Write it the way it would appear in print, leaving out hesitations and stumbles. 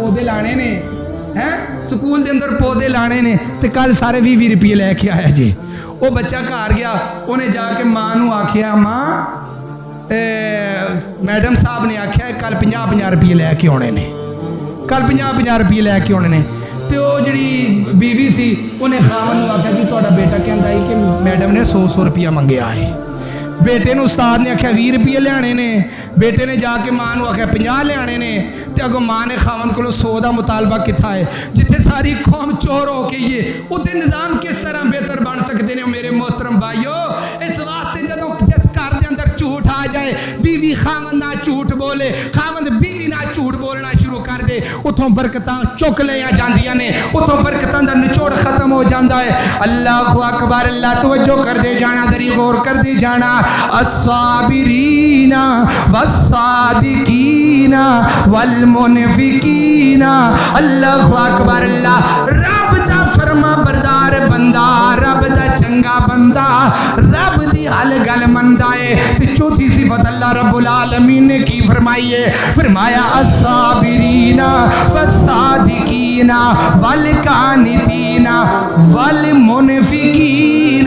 पौधे लाने ने हैं, स्कूल के अंदर पौधे लाने ने, तो कल सारे 20-20 रुपये लैके आया जी। वो बच्चा घर गया, उन्हें जाके माँ नूं आखिया, माँ मैडम साहब ने आख्या कल 50-50 रुपये लैके आने ने, कल 50-50 रुपये लैके आने ने। तो वो जी बीवी सी उन्हें खावन नूं आख्या जी तुहाडा बेटा कहंदा है कि मैडम ने 100 रुपया मंगया है। बेटे नूं उस्ताद ने आख्या 20 रुपये लियाने ने, बेटे ने जाके माँ नूं आख्या 50 लियाने ने, तो अगों माँ ने खावन को 100 का मुतालबा किया है। जिथे सारी कौम चोर हो के ही है, उत्थे निज़ाम किस तरह बेहतर बन सकते हैं मेरे मोहतरम भाइयों। इस वास्ते जदों जिस घर के अंदर झूठ आ जाए, बीवी खावन ना झूठ बोले, खावन बीवी ना झूठ बोलना शुरू कर दे, उतों बरकतां चुक लिया जांदियां ने, उतों बरकतां दा निचोड़ खत्म हो जाता है। अल्लाह अकबर, अल्लाह तवज्जो कर दे जाना, दरी गौर कर दे जाना। अस्साबिरीना वस्सादिकीना वल्मुनफिकीना, अल्लाह अकबर, अल्लाह रब दा फरमा बरदार बंदा, रब दा चंगा बंदा, रब दी हल गल मनदा है। ते चौथी सिफत अल्लाह रब्बुल आलमीन ने की फरमाई है, फरमाया अस्साबिरीना वस्सादिकीना वलकानितीना वलमुनफिकीना